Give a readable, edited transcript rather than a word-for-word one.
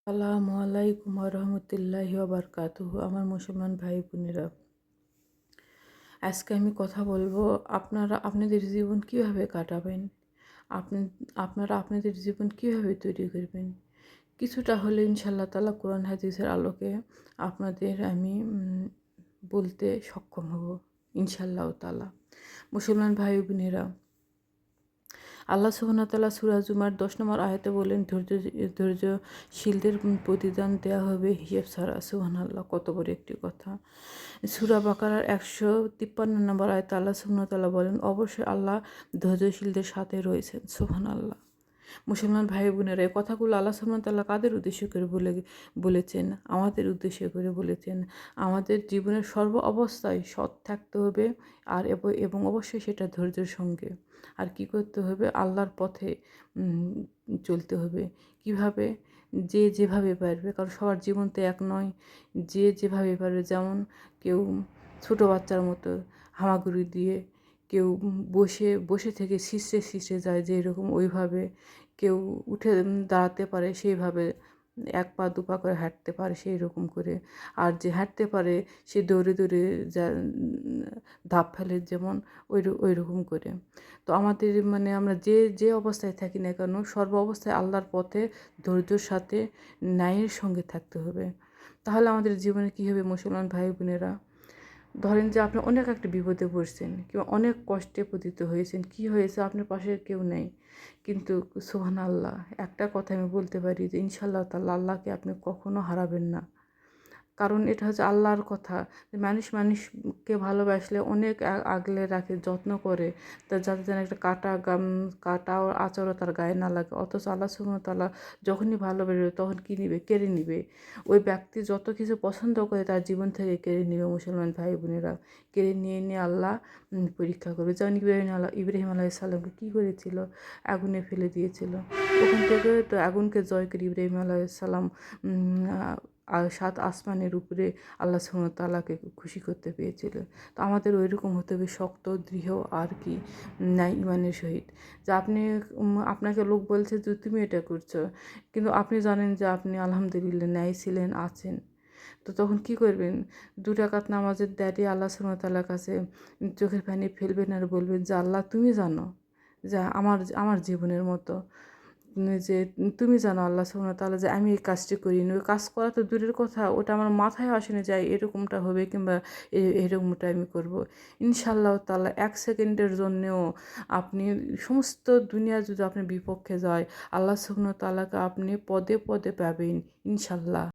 আসসালামু আলাইকুম রহমতুল্লাহি বারকাতুহু। আমার মুসলমান ভাই বোনেরা, আজকে আমি কথা বলবো আপনারা আপনাদের জীবন কিভাবে কাটাবেন, আপনি আপনারা আপনাদের জীবন কিভাবে তৈরি করবেন। কিছুটা হলে ইনশাআল্লাহ তাআলা কোরআন হাদিসের আলোকে আপনাদের আমি বলতে সক্ষম হব ইনশাআল্লাহ তাআলা। মুসলমান ভাই বোনেরা, আল্লাহ সুবহানাহু ওয়া তাআলা সূরা জুমার 10 নম্বর আয়াতে বলেন, ধৈর্যশীলদের প্রতিদান দেয়া হবে হিসাব ছাড়া। সুবহানাল্লাহ, কত বড় একটি কথা। সূরা বাকারার 153 নম্বর আয়াতে আল্লাহ সুবহানাহু ওয়া তাআলা বলেন, অবশ্যই আল্লাহ ধৈর্যশীলদের সাথে রয়েছেন। সুবহানাল্লাহ। মুসলমান ভাই বোনেরা, এই কথাগুলো আল্লাহ সুবহানাহু ওয়া তাআলা কাদের উদ্দেশ্য করে বলেছেন? আমাদের উদ্দেশ্য করে বলেছেন। আমাদের জীবনের সর্ব অবস্থায় সৎ থাকতে হবে, আর এবং অবশ্যই সেটা ধৈর্যের সঙ্গে। আর কি করতে হবে? আল্লাহর পথে চলতে হবে। কিভাবে? যে যেভাবে পারবে, কারণ সবার জীবন তো এক নয়। যে যেভাবে পারবে, যেমন কেউ ছোট বাচ্চার মতো হামাগুড়ি দিয়ে, কেউ বসে বসে থেকে শীর্ষে শীর্ষে যায় যে এরকম, ওইভাবে কেউ উঠে দাঁড়াতে পারে সেইভাবে, এক পা দু পা করে হাঁটতে পারে সেই রকম করে। আর যে হাঁটতে পারে সে দৌড়ে দৌড়ে যা ধাপ ফেলে, যেমন ওই রকম করে। তো আমাদের আমরা যে যে অবস্থায় থাকি না কেন, সর্ব অবস্থায় আল্লাহর পথে ধৈর্যের সাথে ন্যায়ের সঙ্গে থাকতে হবে। তাহলে আমাদের জীবনে কী হবে মুসলমান ভাই বোনেরা? ধরেন যে আপনি অনেক একটা বিপদে পড়ছেন কিংবা অনেক কষ্টে পতিত হয়েছেন, কি হয়েছে? আপনার পাশে কেউ নেই, কিন্তু সুবহানাল্লাহ, একটা কথা আমি বলতে পারি যে ইনশাআল্লাহ তাআলা আল্লাহকে আপনি কখনো হারাবেন না। কারণ এটা হচ্ছে আল্লাহর কথা। মানুষকে ভালোবাসলে অনেক আগলে রাখে, যত্ন করে, তা যাতে যেন একটা কাটা ও আঁচড়ও তার গায়ে না লাগে। অথচ আল্লাহ সুবহানাহু ওয়া তাআলা যখনই ভালোবাসবে তখন কী নিবে? কেড়ে নিবে। ওই ব্যক্তি যত কিছু পছন্দ করে তার জীবন থেকে কেড়ে নিবে মুসলমান ভাই বোনেরা। কেড়ে নিয়ে আল্লাহ পরীক্ষা করবে। যেমন ইব্রাহিম আলাইহিস সালামকে কী করেছিল? আগুনে ফেলে দিয়েছিল। ওখান থেকে তো আগুনকে জয় করে ইব্রাহিম আলাইহিস সালাম আর 7 আসমানের উপরে আল্লাহ সুবহানাহু ওয়া তাআলাকে খুশি করতে পেরেছিল। তো আমাদের ওইরকম হতে হবে, শক্ত, দৃঢ়, আর কি ন্যায় ঈমানের সহিত। যে আপনাকে লোক বলছে যে তুমি এটা করছো, কিন্তু আপনি জানেন যে আপনি আলহামদুলিল্লাহ ন্যায় ছিলেন, আছেন। তো তখন কি করবেন? 2 রাকাত নামাজের দাঁড়িয়ে আল্লাহ সুবহানাহু ওয়া তাআলার কাছে চোখের পানি ফেলবেন আর বলবেন যে আল্লাহ তুমি জানো, যে আমার জীবনের মতো যে তুমি জানো আল্লাহ সুবহানাহু ওয়া তাআলা, যে আমি এই কাজটি করিনি। ওই কাজ করা তো দূরের কথা, ওটা আমার মাথায় আসেনি যে এরকমটা হবে কিংবা এরকমটা আমি করব। ইনশাআল্লাহ তাআলা 1 সেকেন্ডের জন্যেও আপনি সমস্ত দুনিয়া যদি আপনার বিপক্ষে যায়, আল্লাহ সুবহানাহু ওয়া তাআলাকে আপনি পদে পদে পাবেন ইনশাআল্লাহ।